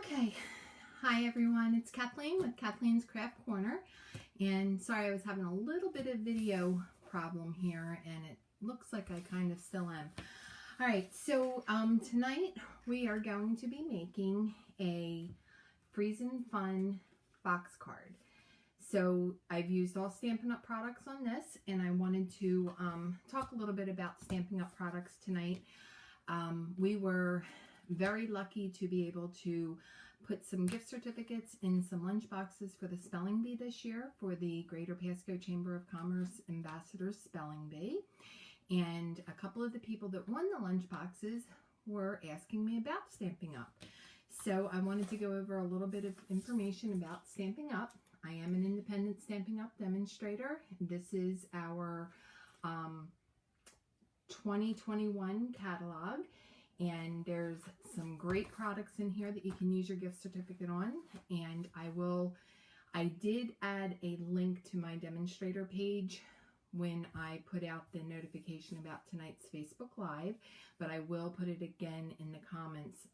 Okay, hi everyone, it's Kathleen with Kathleen's Craft Corner, and sorry I was having a little bit of video problem here, and it looks like I kind of still am. Alright, so tonight we are going to be making a Freez'n Fun box card. So I've used all Stampin' Up! Products on this, and I wanted to talk a little bit about Stampin' Up! Products tonight. We were very lucky to be able to put some gift certificates in some lunch boxes for the spelling bee this year for the Greater Pasco Chamber of Commerce Ambassadors Spelling Bee. And a couple of the people that won the lunch boxes were asking me about Stampin' Up! So I wanted to go over a little bit of information about Stampin' Up! I am an independent Stampin' Up! Demonstrator. This is our 2021 catalog. And there's some great products in here that you can use your gift certificate on. And I did add a link to my demonstrator page when I put out the notification about tonight's Facebook Live, but I will put it again in the comments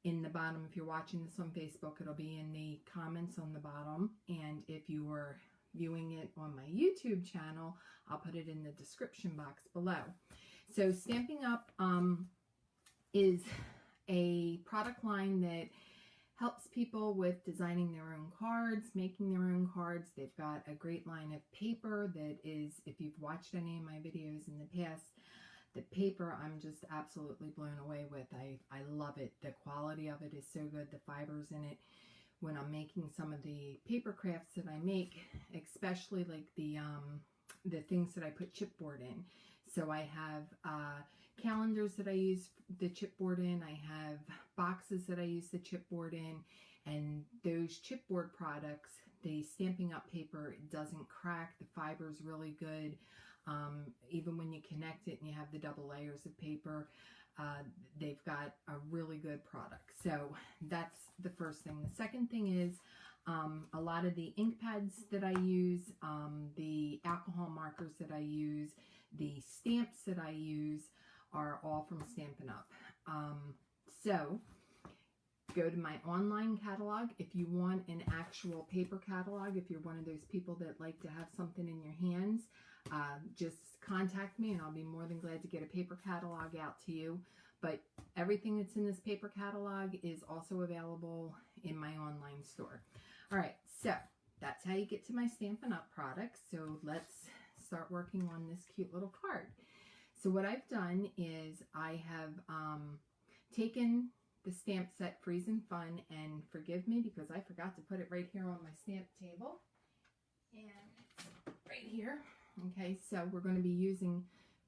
in the bottom. If you're watching this on Facebook, it'll be in the comments on the bottom. And if you are viewing it on my YouTube channel, I'll put it in the description box below. So Stampin' Up! Is a product line that helps people with designing their own cards, making their own cards. They've got a great line of paper that is, if you've watched any of my videos in the past, the paper I'm just absolutely blown away with. I love it. The quality of it is so good. The fibers in it. When I'm making some of the paper crafts that I make, especially like the things that I put chipboard in. So I have calendars that I use the chipboard in. I have boxes that I use the chipboard in. And those chipboard products, the Stampin' Up! Paper, it doesn't crack. The fiber's really good. Even when you connect it and you have the double layers of paper, they've got a really good product. So that's the first thing. The second thing is a lot of the ink pads that I use, the alcohol markers that I use, the stamps that I use are all from Stampin' Up! So go to my online catalog. If you want an actual paper catalog, if you're one of those people that like to have something in your hands, just contact me and I'll be more than glad to get a paper catalog out to you. But everything that's in this paper catalog is also available in my online store. All right, so that's how you get to my Stampin' Up! Products. So let's start working on this cute little card. So what I've done is I have taken the stamp set Freez'n Fun, and forgive me because I forgot to put it right here on my stamp table. And it's right here. Okay, so we're going to be using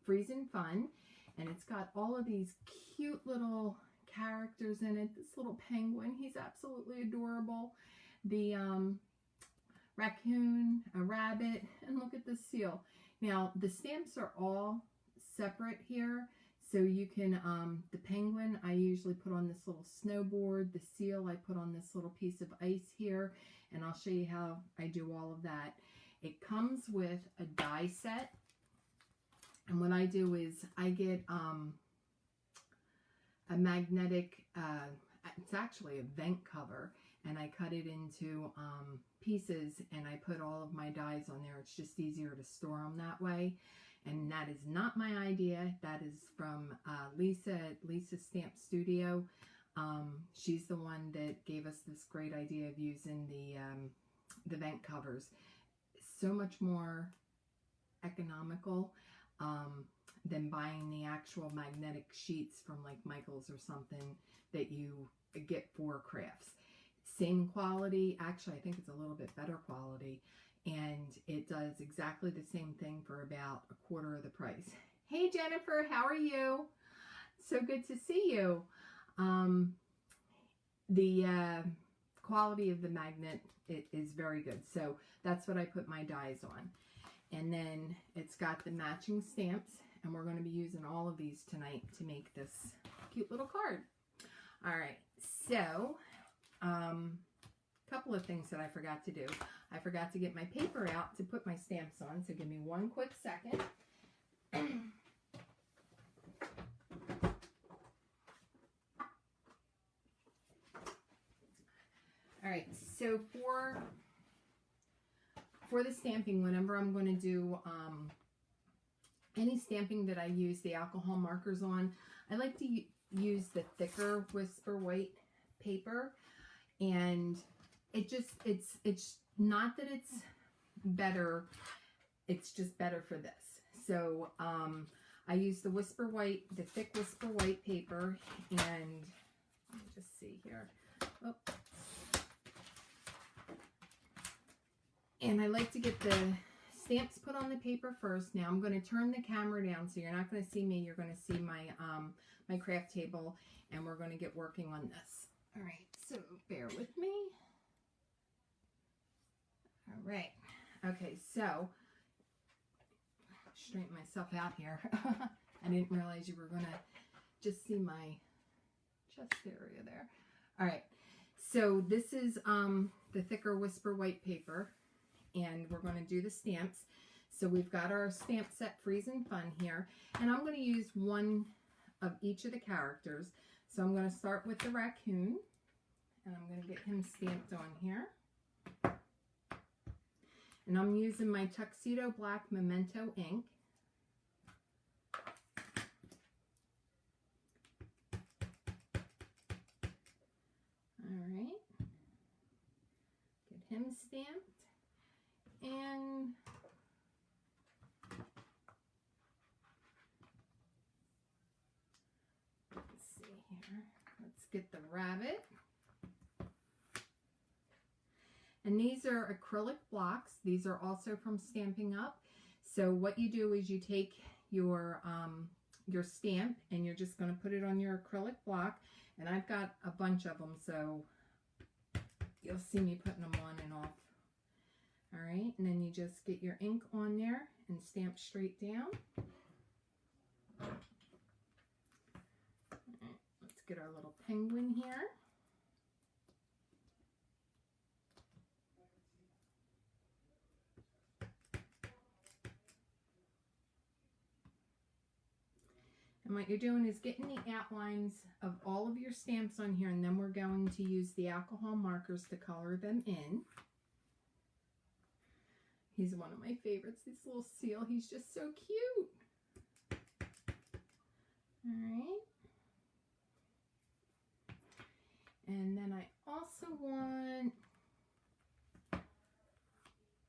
Freez'n Fun, and it's got all of these cute little characters in it. This little penguin, he's absolutely adorable. The raccoon, a rabbit, and look at the seal. Now, the stamps are all separate here, so you can, the penguin I usually put on this little snowboard. The seal I put on this little piece of ice here, and I'll show you how I do all of that. It comes with a die set, and what I do is I get a magnetic, it's actually a vent cover, and I cut it into pieces, and I put all of my dies on there. It's just easier to store them that way. And that is not my idea. That is from Lisa at Lisa's Stamp Studio. She's the one that gave us this great idea of using the vent covers. So much more economical than buying the actual magnetic sheets from like Michael's or something that you get for crafts. Same quality, actually I think it's a little bit better quality, and it does exactly the same thing for about a quarter of the price. Hey Jennifer, how are you? So good to see you. The quality of the magnet is very good, so that's what I put my dies on. And then it's got the matching stamps, and we're going to be using all of these tonight to make this cute little card. All right, so couple of things that I forgot to do. I forgot to get my paper out to put my stamps on, so give me one quick second. All right, so for the stamping, whenever I'm going to do any stamping that I use the alcohol markers on, I like to use the thicker Whisper White paper, and it's not that it's better, it's just better for this. So I use the Whisper White, the thick Whisper White paper, and let me just see here. Oh. And I like to get the stamps put on the paper first. Now I'm going to turn the camera down so you're not going to see me. You're going to see my my craft table, and we're going to get working on this. All right, so bear with me. All right. Okay, so straighten myself out here. I didn't realize you were going to just see my chest area there. All right, so this is the thicker Whisper White paper, and we're going to do the stamps. So we've got our stamp set Freez'n Fun here, and I'm going to use one of each of the characters. So I'm going to start with the raccoon, and I'm going to get him stamped on here. And I'm using my Tuxedo Black Memento ink. All right. Get him stamped. And let's see here. Let's get the rabbit. And these are acrylic blocks. These are also from Stampin' Up. So what you do is you take your stamp and you're just going to put it on your acrylic block. And I've got a bunch of them, so you'll see me putting them on and off. All right, and then you just get your ink on there and stamp straight down. All right, let's get our little penguin here. And what you're doing is getting the outlines of all of your stamps on here, and then we're going to use the alcohol markers to color them in. He's one of my favorites, this little seal. He's just so cute. All right. And then I also want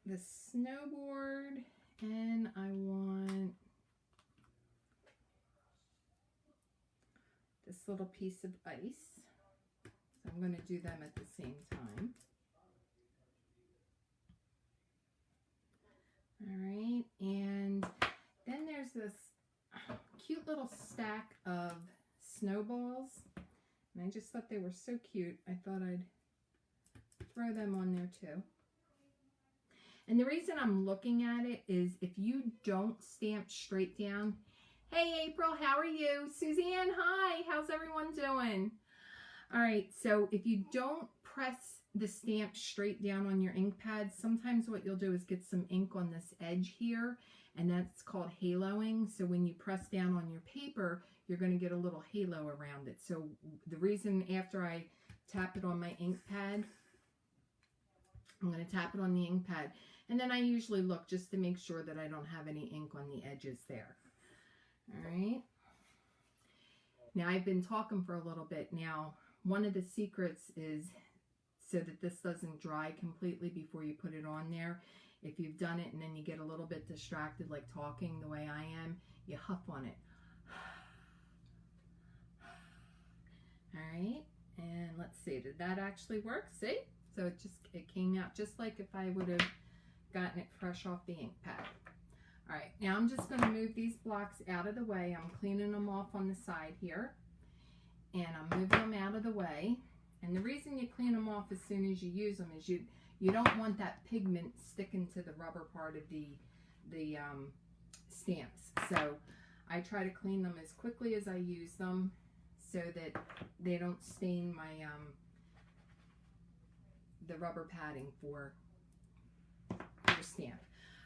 the snowboard, and I want this little piece of ice. So I'm going to do them at the same time. All right, and then there's this cute little stack of snowballs, and I just thought they were so cute. I thought I'd throw them on there too. And the reason I'm looking at it is if you don't stamp straight down. Hey April, how are you? Suzanne, hi, how's everyone doing? All right, so if you don't press the stamp straight down on your ink pad, sometimes what you'll do is get some ink on this edge here, and that's called haloing. So when you press down on your paper, you're going to get a little halo around it. So the reason after I tap it on my ink pad, I'm going to tap it on the ink pad, and then I usually look just to make sure that I don't have any ink on the edges there. All right. Now I've been talking for a little bit now. One of the secrets is so that this doesn't dry completely before you put it on there. If you've done it and then you get a little bit distracted like talking the way I am, you huff on it. All right, and let's see, did that actually work? See? So it came out just like if I would have gotten it fresh off the ink pad. All right, now I'm just going to move these blocks out of the way. I'm cleaning them off on the side here, and I'm moving them out of the way. And the reason you clean them off as soon as you use them is you don't want that pigment sticking to the rubber part of the stamps. So I try to clean them as quickly as I use them so that they don't stain my the rubber padding for your stamp.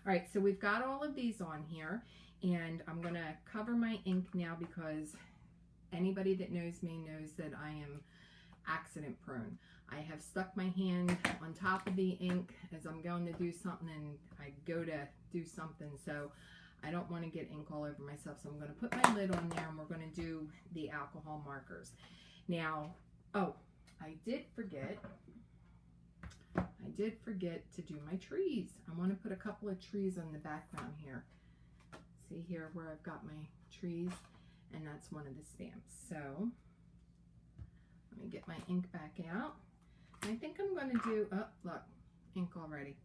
All right, so we've got all of these on here, and I'm going to cover my ink now because anybody that knows me knows that I am accident prone. I have stuck my hand on top of the ink as I'm going to do something, and I go to do something, so I don't want to get ink all over myself. So I'm going to put my lid on there, and we're going to do the alcohol markers. Now, oh, I did forget to do my trees. I want to put a couple of trees on the background here. See here where I've got my trees, and that's one of the stamps. So let me get my ink back out. I think I'm going to do, oh, look, ink already.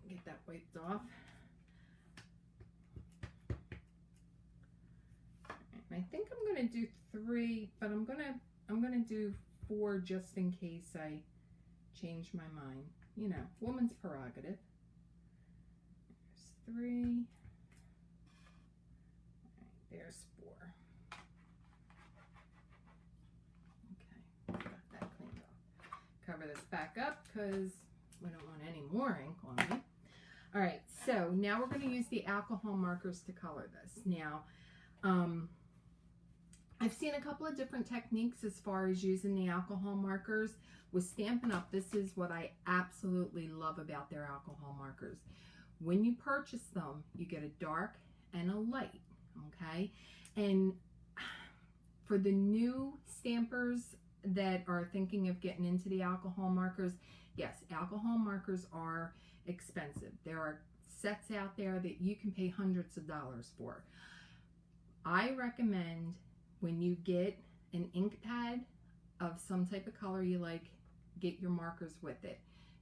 Get that wiped off. I think I'm going to do 3, but I'm going to do 4 just in case I change my mind. You know, woman's prerogative. There's 3. All right, there's 4. Okay, got that cleaned off. Cover this back up because we don't want any more ink on me. All right, so now we're going to use the alcohol markers to color this. Now, I've seen a couple of different techniques as far as using the alcohol markers. With Stampin' Up, this is what I absolutely love about their alcohol markers. When you purchase them, you get a dark and a light, okay? And for the new stampers that are thinking of getting into the alcohol markers, yes, alcohol markers are expensive. There are sets out there that you can pay hundreds of dollars for. I recommend when you get an ink pad of some type of color you like, get your markers with it.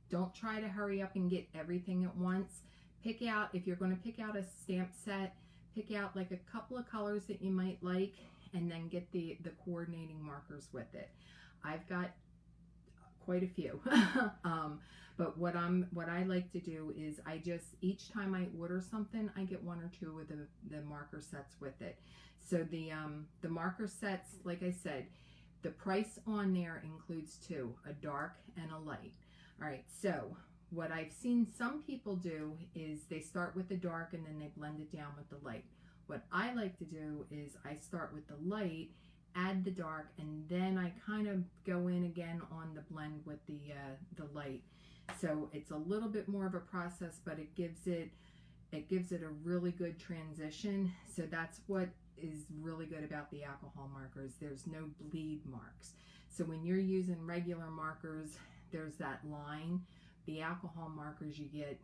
Don't try to hurry up and get everything at once. Pick out, if you're going to pick out a stamp set, pick out like a couple of colors that you might like, and then get the coordinating markers with it. I've got quite a few. But what I like to do is I just, each time I order something, I get 1 or 2 of the marker sets with it. So the marker sets, like I said, the price on there includes 2, a dark and a light. All right, so what I've seen some people do is they start with the dark and then they blend it down with the light. What I like to do is I start with the light, add the dark, and then I kind of go in again on the blend with the light. So it's a little bit more of a process, but it gives it a really good transition. So that's what is really good about the alcohol markers. There's no bleed marks. So when you're using regular markers, there's that line. The alcohol markers, you get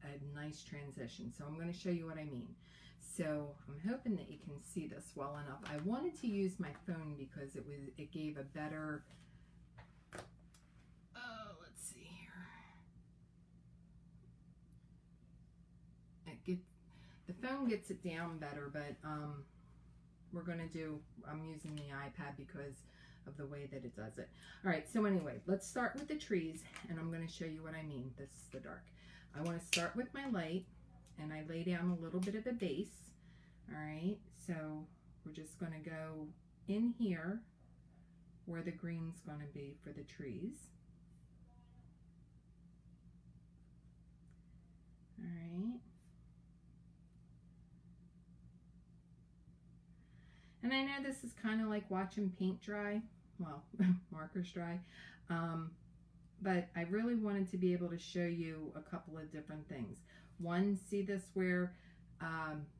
a nice transition. So I'm going to show you what I mean. So I'm hoping that you can see this well enough. I wanted to use my phone because it gave a better, let's see here. The phone gets it down better, but I'm using the iPad because of the way that it does it. All right, so anyway, let's start with the trees, and I'm going to show you what I mean. This is the dark. I want to start with my light, and I lay down a little bit of a base. All right, so we're just going to go in here where the green's going to be for the trees. All right. And I know this is kind of like watching paint dry, well, markers dry, but I really wanted to be able to show you a couple of different things. One, see this where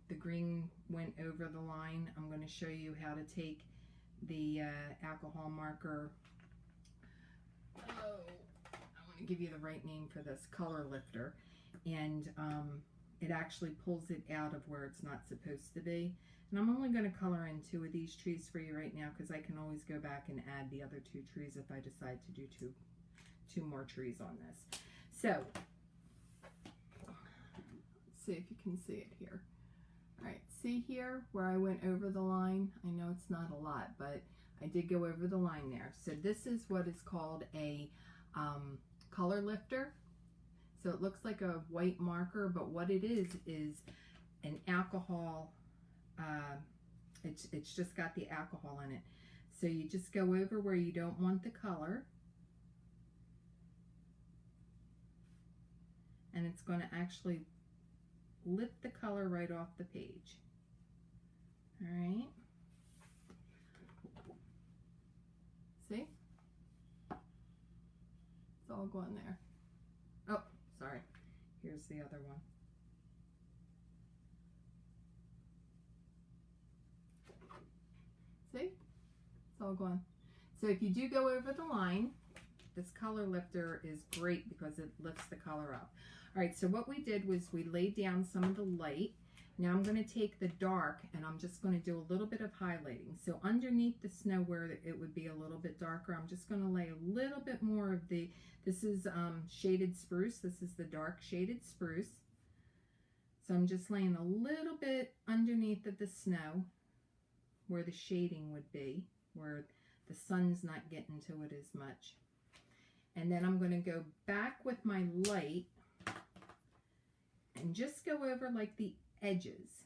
the green went over the line? I'm going to show you how to take the alcohol marker. Oh, I want to give you the right name for this, color lifter, and it actually pulls it out of where it's not supposed to be. And I'm only going to color in 2 of these trees for you right now because I can always go back and add the other 2 trees if I decide to do two more trees on this. So, let's see if you can see it here. All right, see here where I went over the line? I know it's not a lot, but I did go over the line there. So this is what is called a color lifter. So it looks like a white marker, but what it is an alcohol. It's just got the alcohol in it. So you just go over where you don't want the color, and it's going to actually lift the color right off the page. All right. all going there. Oh, sorry. Here's the other one. See? It's all going. So if you do go over the line, this color lifter is great because it lifts the color up. All right, so what we did was we laid down some of the light. Now I'm going to take the dark and I'm just going to do a little bit of highlighting. So underneath the snow where it would be a little bit darker, I'm just going to lay a little bit more of the, this is shaded spruce. This is the dark shaded spruce. So I'm just laying a little bit underneath of the snow where the shading would be, where the sun's not getting to it as much. And then I'm going to go back with my light and just go over like the edges.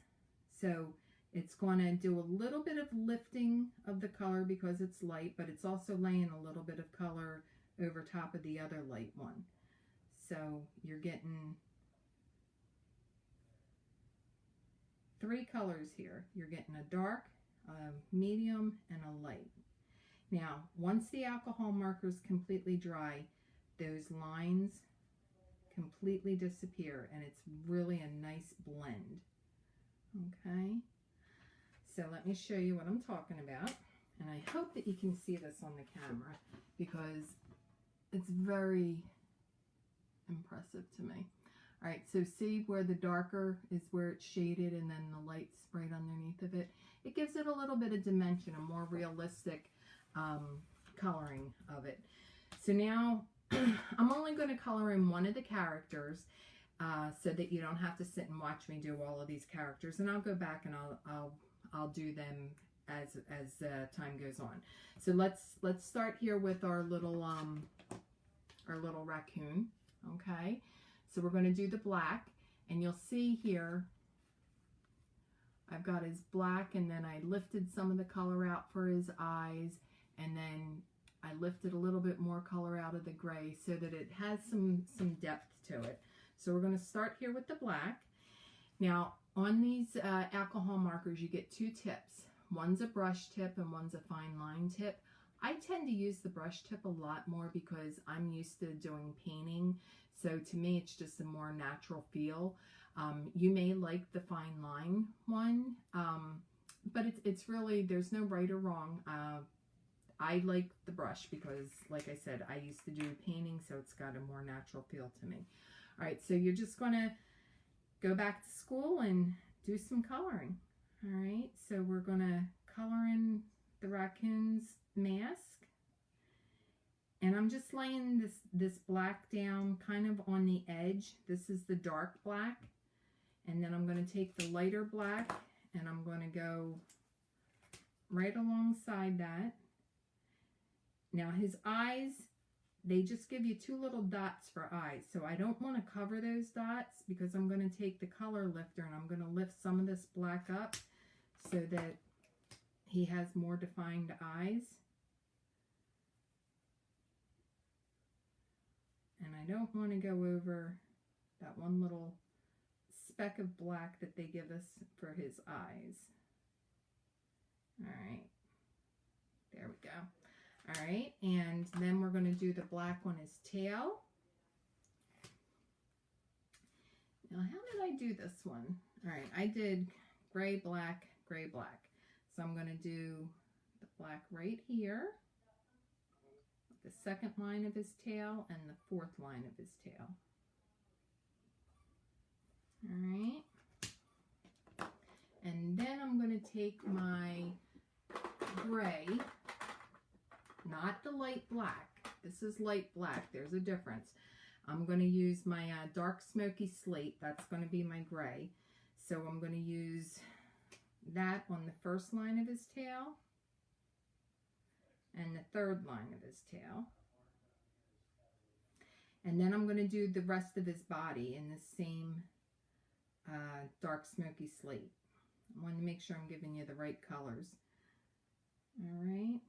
So it's going to do a little bit of lifting of the color because it's light, but it's also laying a little bit of color over top of the other light one. So you're getting 3 colors here. You're getting a dark, a medium, and a light. Now, once the alcohol marker is completely dry, those lines completely disappear and it's really a nice blend. Okay, so let me show you what I'm talking about, and I hope that you can see this on the camera because it's very impressive to me. All right, so see where the darker is where it's shaded and then the light sprayed underneath of it? It gives it a little bit of dimension, a more realistic coloring of it. So now I'm only going to color in one of the characters so that you don't have to sit and watch me do all of these characters, and I'll go back and I'll do them as time goes on. So let's start here with our little raccoon. Okay, so we're going to do the black, and you'll see here I've got his black, and then I lifted some of the color out for his eyes, and then I lifted a little bit more color out of the gray so that it has some depth to it. So we're going to start here with the black. Now on these alcohol markers you get 2 tips. One's a brush tip and one's a fine line tip. I tend to use the brush tip a lot more because I'm used to doing painting, so to me it's just a more natural feel. You may like the fine line one, but it's really, there's no right or wrong. I like the brush because, like I said, I used to do painting, so it's got a more natural feel to me. All right, so you're just going to go back to school and do some coloring. All right, so we're going to color in the raccoon's mask. And I'm just laying this black down kind of on the edge. This is the dark black. And then I'm going to take the lighter black and I'm going to go right alongside that. Now his eyes, they just give you 2 little dots for eyes. So I don't want to cover those dots because I'm going to take the color lifter and I'm going to lift some of this black up so that he has more defined eyes. And I don't want to go over that one little speck of black that they give us for his eyes. All right, there we go. All right, and then we're going to do the black on his tail. Now, how did I do this one? All right, I did gray, black, gray, black. So I'm going to do the black right here, the 2nd line of his tail, and the 4th line of his tail. All right, and then I'm going to take my gray, not the light black. This is light black. There's a difference. I'm going to use my dark smoky slate. That's going to be my gray. So I'm going to use that on the 1st line of his tail and the 3rd line of his tail. And then I'm going to do the rest of his body in the same dark smoky slate. I want to make sure I'm giving you the right colors. All right.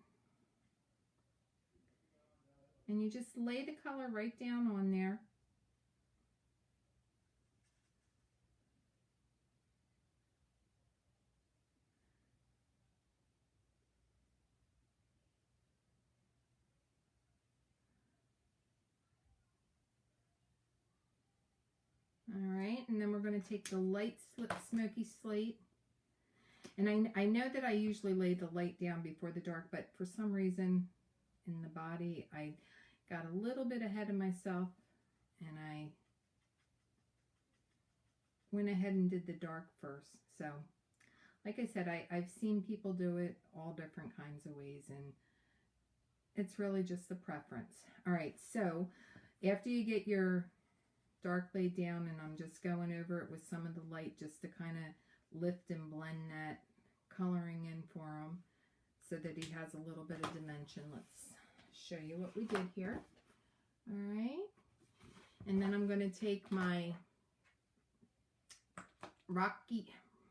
And you just lay the color right down on there. and then we're going to take the light smoky slate. And I know that I usually lay the light down before the dark, but for some reason in the body, I got a little bit ahead of myself, and I went ahead and did the dark first. So, like I said, I've seen people do it all different kinds of ways, and it's really just a preference. All right, so after you get your dark laid down, and I'm just going over it with some of the light just to kind of lift and blend that coloring in for him so that he has a little bit of dimension. Let's show you what we did here. All right, and then I'm going to take my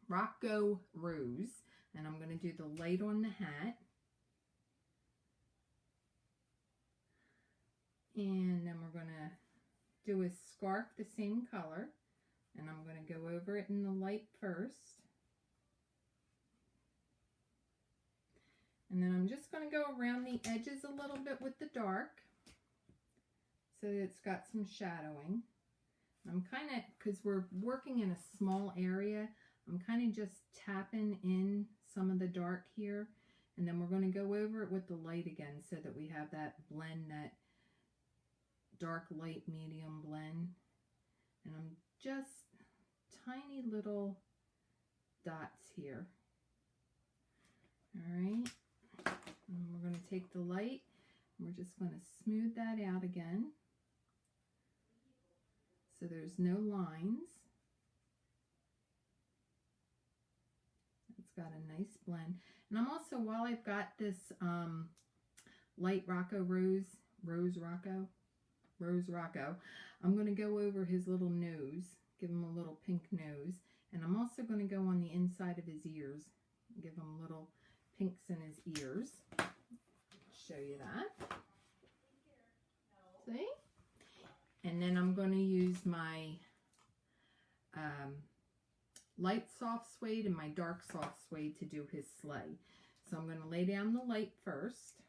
Rocco Rose, and I'm going to do the light on the hat. And then we're going to do a scarf the same color, and I'm going to go over it in the light first. And then I'm just going to go around the edges a little bit with the dark so that it's got some shadowing. I'm kind of, because we're working in a small area, I'm kind of just tapping in some of the dark here, and then we're going to go over it with the light again so that we have that blend, that dark light medium blend. And I'm just tiny little dots here. All right, and we're going to take the light and we're just going to smooth that out again so there's no lines. It's got a nice blend. And I'm also, while I've got this light Rocco Rose Rocco, I'm going to go over his little nose, give him a little pink nose, and I'm also going to go on the inside of his ears, give him little pinks in his ears. Show you that. See? And then I'm going to use my light soft suede and my dark soft suede to do his sleigh. So I'm going to lay down the light first,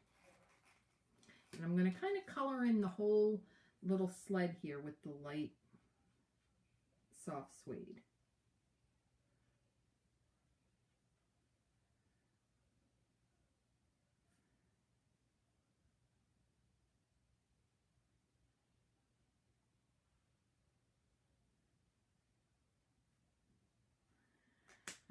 and I'm going to kind of color in the whole little sled here with the light soft suede.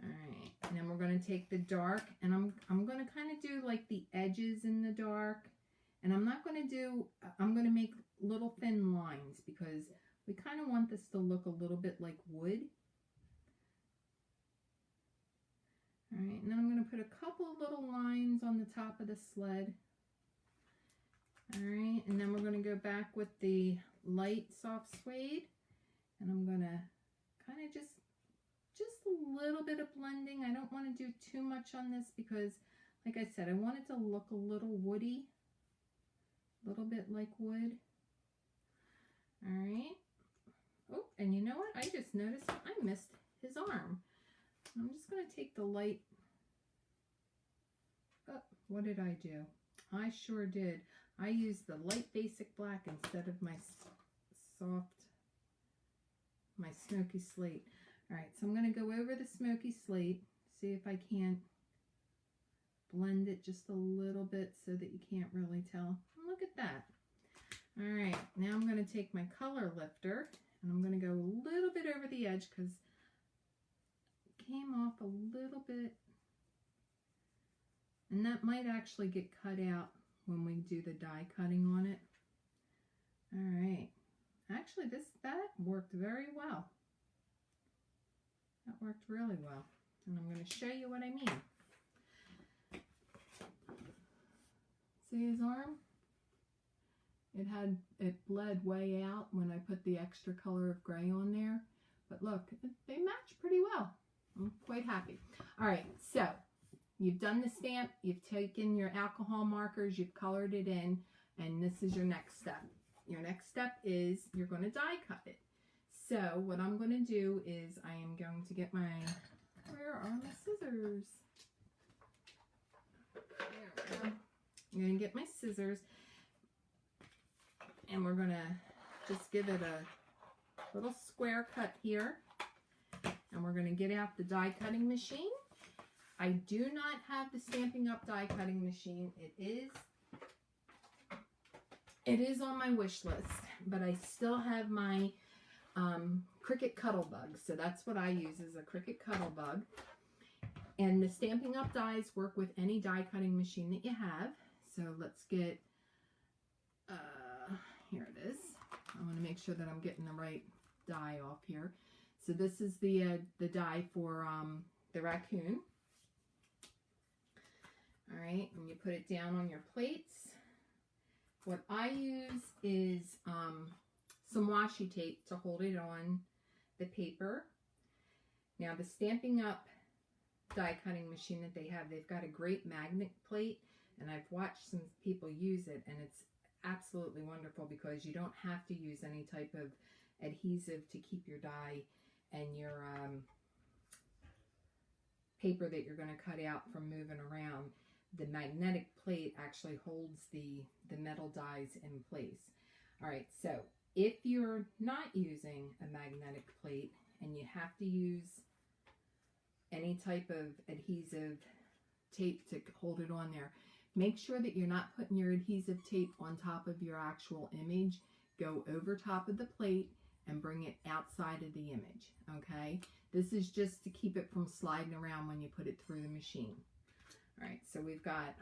All right, and then we're going to take the dark, and I'm going to kind of do like the edges in the dark, and I'm not going to do, I'm going to make little thin lines because we kind of want this to look a little bit like wood. All right, and then I'm going to put a couple of little lines on the top of the sled. All right, and then we're going to go back with the light soft suede, and I'm going to kind of just a little bit of blending. I don't want to do too much on this because, like I said, I want it to look a little woody, a little bit like wood. All right. Oh, and you know what? I just noticed I missed his arm. I'm just going to take the light. Oh, what did I do? I sure did. I used the light basic black instead of my smoky slate. All right, so I'm going to go over the smoky slate, see if I can't blend it just a little bit so that you can't really tell. Look at that. All right, now I'm going to take my color lifter, and I'm going to go a little bit over the edge because it came off a little bit. And that might actually get cut out when we do the die cutting on it. All right. Actually, that worked very well. That worked really well. And I'm going to show you what I mean. See his arm? It bled way out when I put the extra color of gray on there. But look, they match pretty well. I'm quite happy. All right, so you've done the stamp, you've taken your alcohol markers, you've colored it in, and this is your next step. Your next step is you're going to die cut it. So what I'm going to do is I am going to get my, where are my scissors? There we go. I'm going to get my scissors, and we're going to just give it a little square cut here. and we're going to get out the die cutting machine. I do not have the Stampin' Up! Die cutting machine. It is on my wish list, but I still have my Cricut Cuttlebug. So that's what I use, is a Cricut Cuttlebug. And the Stampin' Up! Dies work with any die cutting machine that you have. So let's get, here it is. I want to make sure that I'm getting the right die off here. So this is the die for the raccoon. All right, and you put it down on your plates. What I use is some washi tape to hold it on the paper. Now the Stampin' Up! Die cutting machine that they have, they've got a great magnet plate, and I've watched some people use it, and it's absolutely wonderful because you don't have to use any type of adhesive to keep your die and your paper that you're going to cut out from moving around. The magnetic plate actually holds the metal dies in place. All right, so if you're not using a magnetic plate and you have to use any type of adhesive tape to hold it on there, make sure that you're not putting your adhesive tape on top of your actual image. Go over top of the plate and bring it outside of the image, okay? This is just to keep it from sliding around when you put it through the machine. All right, so we've got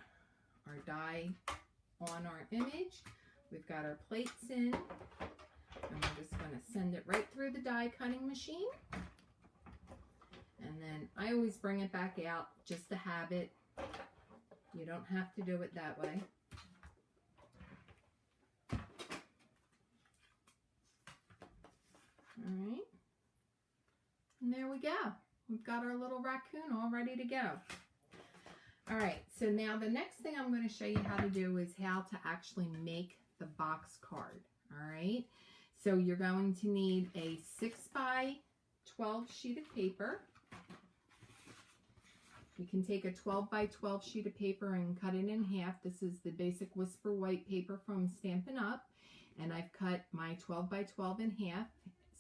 our die on our image. We've got our plates in, and we're just going to send it right through the die cutting machine. And then I always bring it back out just to have it. You don't have to do it that way. All right. And there we go. We've got our little raccoon all ready to go. All right, so now the next thing I'm going to show you how to do is how to actually make the box card. All right, so you're going to need a 6x12 sheet of paper. You can take a 12x12 sheet of paper and cut it in half. This is the basic Whisper White paper from Stampin' Up! And I've cut my 12x12 in half,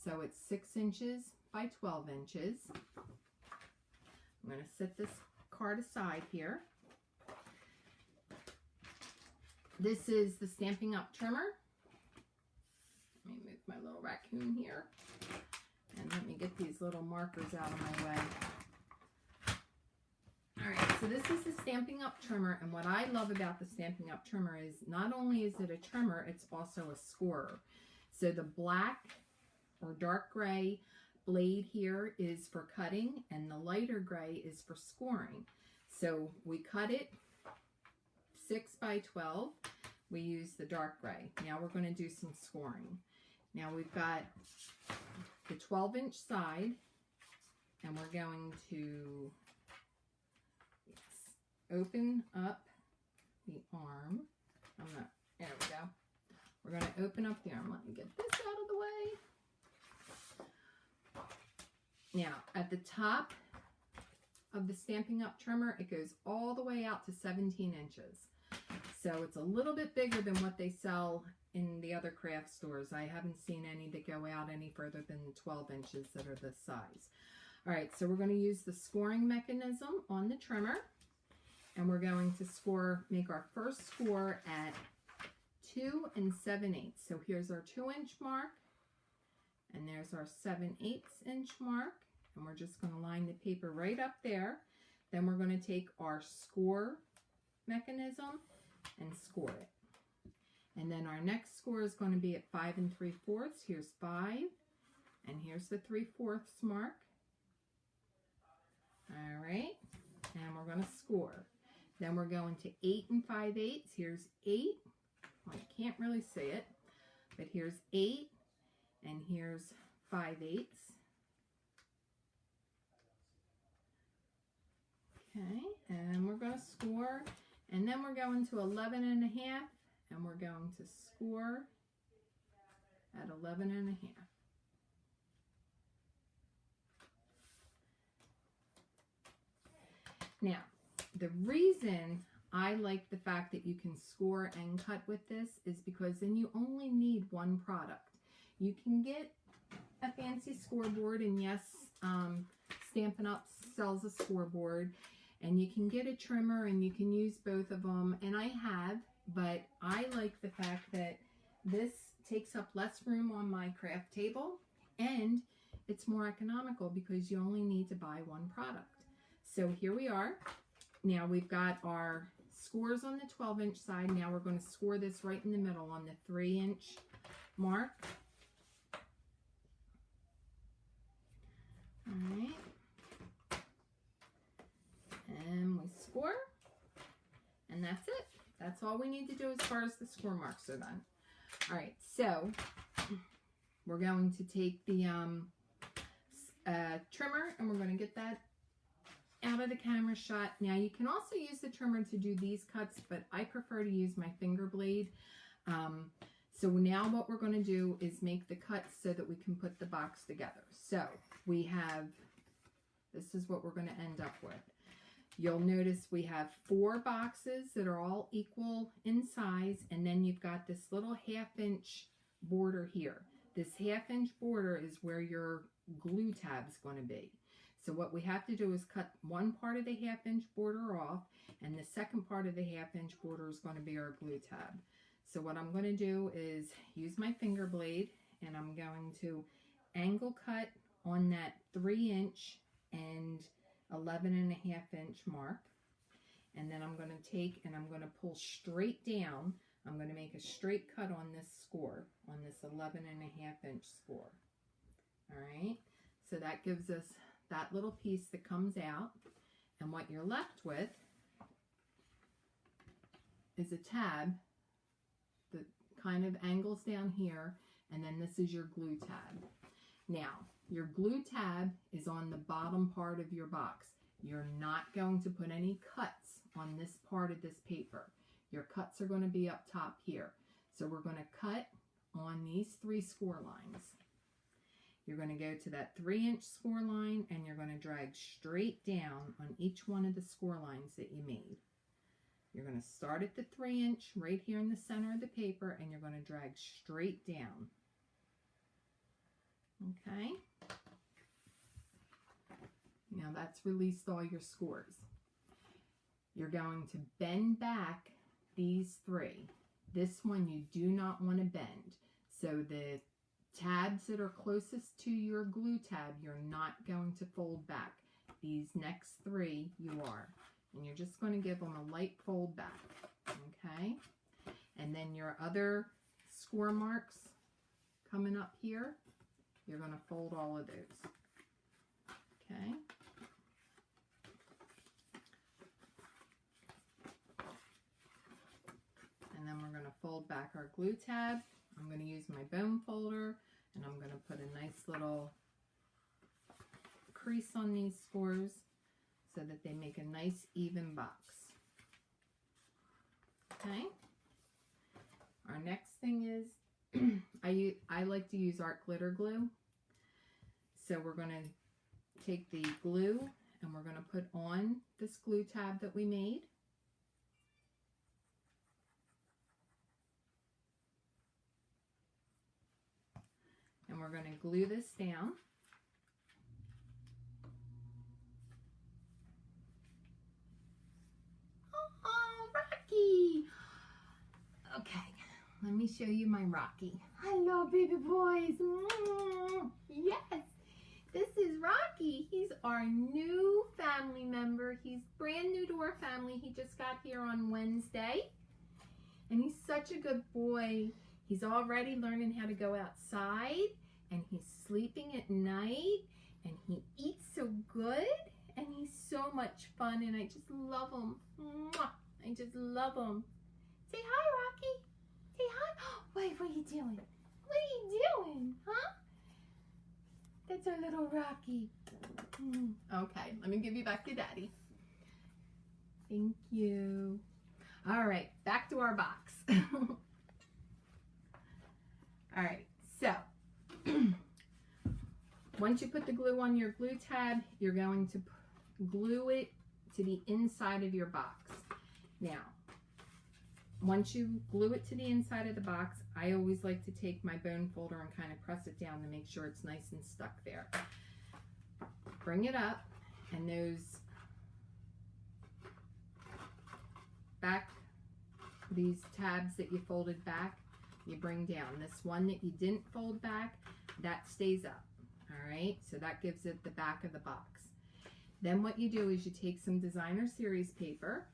so it's 6 inches by 12 inches. I'm going to set this card aside here. This is the Stampin' Up! Trimmer. Let me move my little raccoon here. And let me get these little markers out of my way. Alright, so this is the Stampin' Up! Trimmer, and what I love about the Stampin' Up! Trimmer is not only is it a trimmer, it's also a scorer. So the black or dark gray blade here is for cutting, and the lighter gray is for scoring. So we cut it 6x12. We use the dark gray. Now we're going to do some scoring. Now we've got the 12-inch side, and we're going to open up the arm. There we go. We're going to open up the arm. Let me get this out of the way. Now, at the top of the Stampin' Up! Trimmer, it goes all the way out to 17 inches. So it's a little bit bigger than what they sell in the other craft stores. I haven't seen any that go out any further than 12 inches that are this size. All right, so we're going to use the scoring mechanism on the trimmer, and we're going to make our first score at 2 7/8. So here's our 2-inch mark, and there's our 7/8 inch mark. And we're just going to line the paper right up there. Then we're going to take our score mechanism and score it. And then our next score is going to be at 5 3/4. Here's 5, and here's the 3/4 mark. All right, and we're going to score. Then we're going to 8 5/8. Here's 8. Well, you can't really see it, but here's 8, and here's 5/8. Okay, and we're going to score, and then we're going to 11 1/2, and we're going to score at 11 1/2. Now, the reason I like the fact that you can score and cut with this is because then you only need one product. You can get a fancy scoreboard, and yes, Stampin' Up sells a scoreboard, and you can get a trimmer and you can use both of them, and I have, but I like the fact that this takes up less room on my craft table, and it's more economical because you only need to buy one product. So here we are. Now we've got our scores on the 12-inch side. Now we're going to score this right in the middle on the 3-inch mark. All right. And we score. And that's it. That's all we need to do as far as the score marks are done. All right, so we're going to take the trimmer and we're going to get that out of the camera shot. Now you can also use the trimmer to do these cuts, but I prefer to use my finger blade. So now what we're going to do is make the cuts so that we can put the box together. So we have, this is what we're going to end up with. You'll notice we have 4 boxes that are all equal in size, and then you've got this little 1/2-inch border here. This 1/2-inch border is where your glue tab is going to be. So what we have to do is cut one part of the 1/2-inch border off, and the second part of the 1/2-inch border is going to be our glue tab. So what I'm going to do is use my finger blade, and I'm going to angle cut on that 3-inch and 11.5-inch mark, and then I'm going to take and I'm going to pull straight down. I'm going to make a straight cut on this score, on this 11.5-inch score. All right, so that gives us that little piece that comes out, and what you're left with is a tab that kind of angles down here, and then this is your glue tab. Now, your glue tab is on the bottom part of your box. You're not going to put any cuts on this part of this paper. Your cuts are going to be up top here. So we're going to cut on these 3 score lines. You're going to go to that 3-inch score line, and you're going to drag straight down on each one of the score lines that you made. You're going to start at the 3-inch right here in the center of the paper, and you're going to drag straight down. Okay. Now that's released all your scores. You're going to bend back these 3. This one you do not want to bend. So the tabs that are closest to your glue tab, you're not going to fold back. These next 3 you are. And you're just going to give them a light fold back. Okay. And then your other score marks coming up here, you're going to fold all of those. Okay. And then we're going to fold back our glue tab. I'm going to use my bone folder, and I'm going to put a nice little crease on these scores so that they make a nice even box. Okay. Our next thing is I like to use art glitter glue. So we're going to take the glue and we're going to put on this glue tab that we made. And we're going to glue this down. Oh, Rocky! Okay, let me show you my Rocky. Hello, baby boys. Yes, this is Rocky. He's our new family member. He's brand new to our family. He just got here on Wednesday. And he's such a good boy. He's already learning how to go outside, and he's sleeping at night, and he eats so good, and he's so much fun, and I just love him. Mwah! I just love him. Say hi, Rocky. Say hi. Wait, what are you doing? What are you doing, huh? That's our little Rocky. Okay, let me give you back to Daddy. Thank you. All right, back to our box. All right, so once you put the glue on your glue tab, you're going to glue it to the inside of your box. Now, once you glue it to the inside of the box, I always like to take my bone folder and kind of press it down to make sure it's nice and stuck there. bring it up, and those back, these tabs that you folded back, you bring down. This one that you didn't fold back, that stays up. All right, so that gives it the back of the box. Then what you do is you take some designer series paper,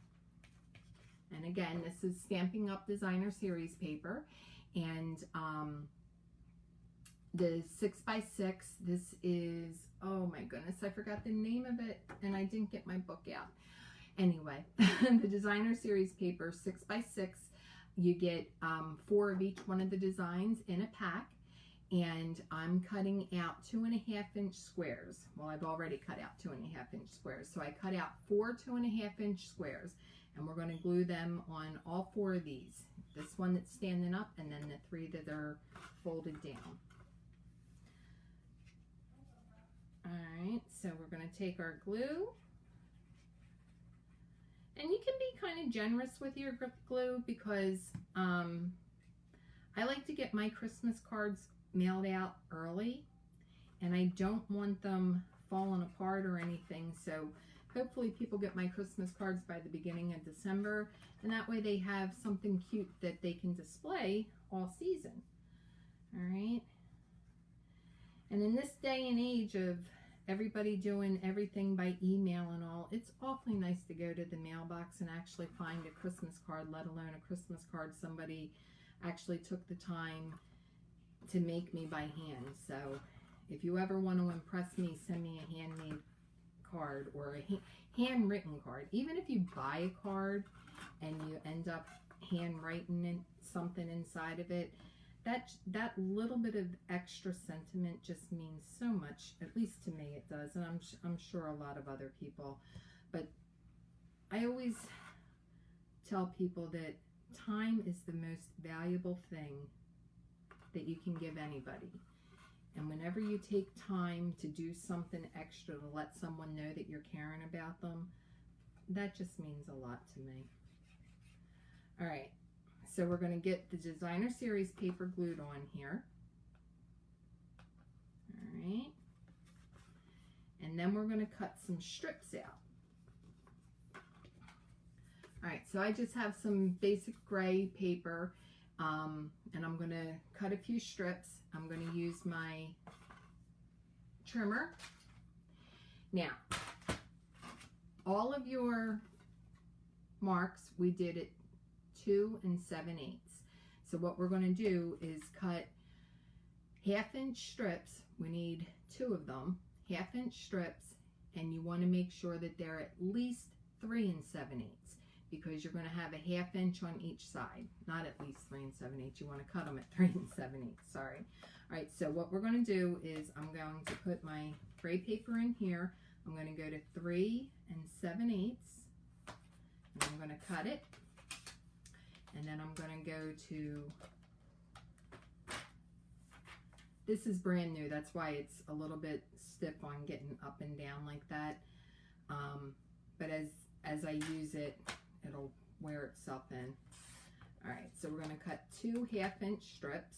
and again, this is Stampin' Up! Designer series paper, and the 6x6, this is, oh my goodness, I forgot the name of it, and I didn't get my book out. Anyway, the designer series paper, 6x6, you get 4 of each one of the designs in a pack, and I'm cutting out 2.5-inch squares. Well, I've already cut out 2.5-inch squares, so I cut out 4 2.5-inch squares, and we're going to glue them on all 4 of these. This one that's standing up, and then the 3 that are folded down. All right, so we're going to take our glue, and you can be kind of generous with your glue, because I like to get my Christmas cards mailed out early, and I don't want them falling apart or anything, so hopefully people get my Christmas cards by the beginning of December, and that way they have something cute that they can display all season. All right, and in this day and age of everybody doing everything by email and all, it's awfully nice to go to the mailbox and actually find a Christmas card, let alone a Christmas card somebody actually took the time to make me by hand. So if you ever want to impress me, send me a handmade card or a handwritten card. Even if you buy a card and you end up handwriting something inside of it, that little bit of extra sentiment just means so much. At least to me it does, and I'm sure a lot of other people. But I always tell people that time is the most valuable thing that you can give anybody. And whenever you take time to do something extra to let someone know that you're caring about them, that just means a lot to me. All right, so we're going to get the designer series paper glued on here. All right, and then we're going to cut some strips out. All right, so I just have some basic gray paper, and I'm going to cut a few strips. I'm going to use my trimmer. Now, all of your marks, we did it 2 7/8. So what we're going to do is cut 1/2-inch strips. We need 2 of them, 1/2-inch strips, and you want to make sure that they're at least 3 7/8. Because you're going to have a 1/2 inch on each side. Not at least 3 7/8. You want to cut them at 3 7/8. Sorry. All right, so what we're going to do is I'm going to put my gray paper in here. I'm going to go to 3 7/8. And I'm going to cut it. And then I'm going to go to, this is brand new. That's why it's a little bit stiff on getting up and down like that. But as I use it, it'll wear itself in. All right, so we're going to cut 2 1/2-inch strips.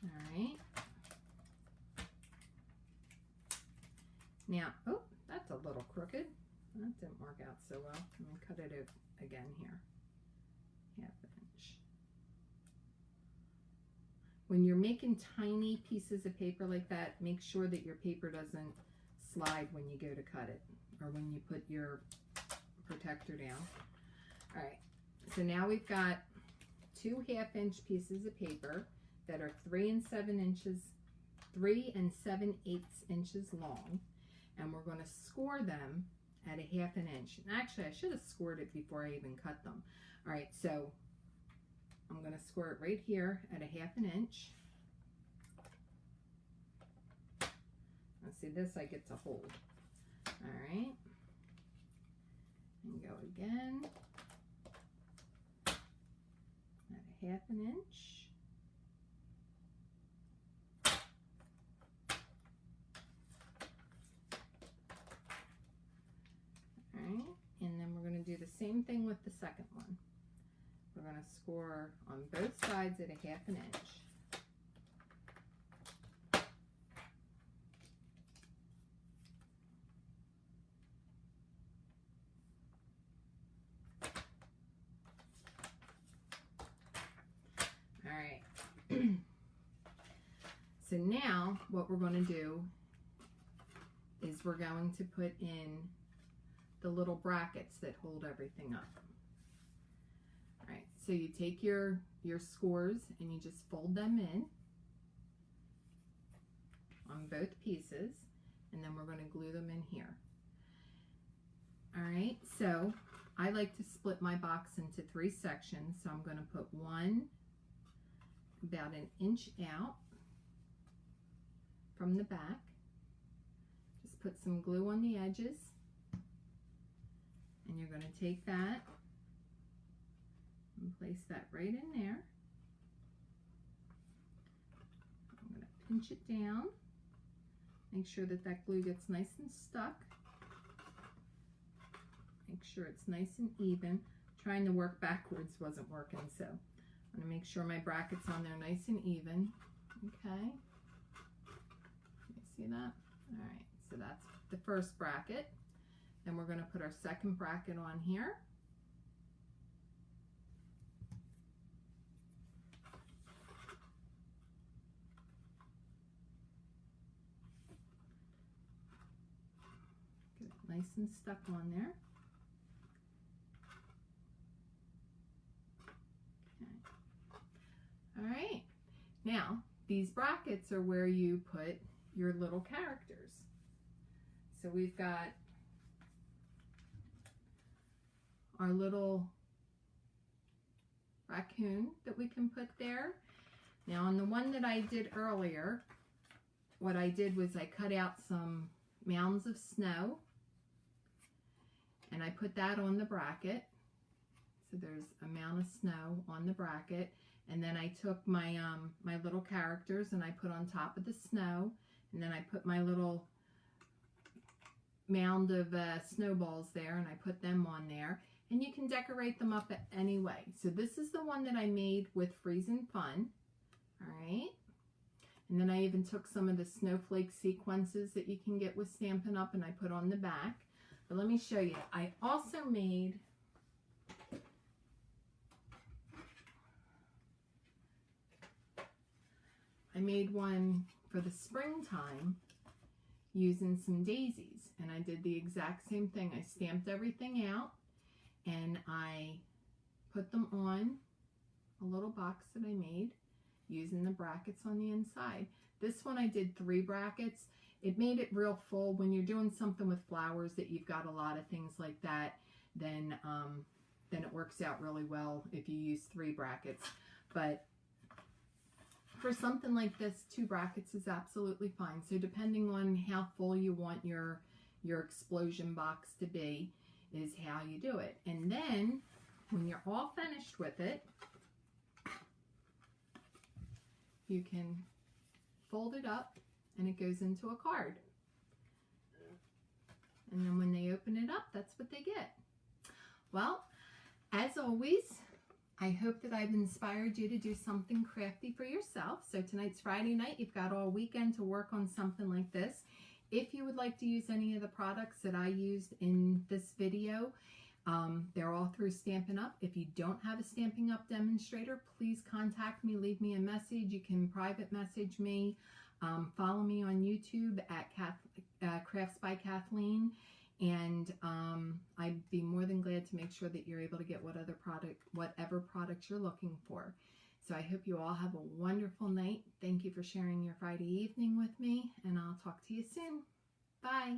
All right. Now, oh, that's a little crooked. That didn't work out so well. Let me cut it again here. 1/2 inch. When you're making tiny pieces of paper like that, make sure that your paper doesn't slide when you go to cut it or when you put your protector down. All right, so now we've got 2 1/2-inch pieces of paper that are 3 7/8 inches long, and we're going to score them at 1/2 inch. And actually, I should have scored it before I even cut them. All right, so I'm going to score it right here at 1/2 inch. Let's see, this I get to hold. All right, and go again at 1/2 inch. All right, same thing with the second one. We're going to score on both sides at a 1/2 inch. All right. So now what we're going to do is we're going to put in the little brackets that hold everything up. All right, so you take your scores and you just fold them in on both pieces, and then we're going to glue them in here. All right, so I like to split my box into 3 sections, so I'm going to put one about 1 inch out from the back. Just put some glue on the edges, and you're going to take that and place that right in there. I'm going to pinch it down, make sure that that glue gets nice and stuck. Make sure it's nice and even. Trying to work backwards wasn't working, so I'm going to make sure my bracket's on there nice and even. Okay. You see that? All right, so that's the first bracket. Then we're going to put our second bracket on here. Get it nice and stuck on there. Okay. All right, now these brackets are where you put your little characters. So we've got our little raccoon that we can put there. Now on the one that I did earlier, what I did was I cut out some mounds of snow and I put that on the bracket. So there's a mound of snow on the bracket, and then I took my my little characters and I put on top of the snow, and then I put my little mound of snowballs there and I put them on there, and you can decorate them up any way. So this is the one that I made with Freez'n Fun. All right, and then I even took some of the snowflake sequences that you can get with Stampin' Up and I put on the back. But let me show you, I also made one for the springtime using some daisies, and I did the exact same thing. I stamped everything out and I put them on a little box that I made using the brackets on the inside. This one I did 3 brackets. It made it real full. When you're doing something with flowers that you've got a lot of things like that, then it works out really well if you use 3 brackets. But for something like this, 2 brackets is absolutely fine. So depending on how full you want your explosion box to be is how you do it. And then when you're all finished with it, you can fold it up and it goes into a card. And then when they open it up, that's what they get. Well, as always, I hope that I've inspired you to do something crafty for yourself. So tonight's Friday night. You've got all weekend to work on something like this. If you would like to use any of the products that I used in this video, they're all through Stampin' Up. If you don't have a Stampin' Up demonstrator, please contact me, leave me a message. You can private message me. Follow me on YouTube at Crafts by Kathleen. And I'd be more than glad to make sure that you're able to get whatever product you're looking for. So I hope you all have a wonderful night. Thank you for sharing your Friday evening with me, and I'll talk to you soon. Bye.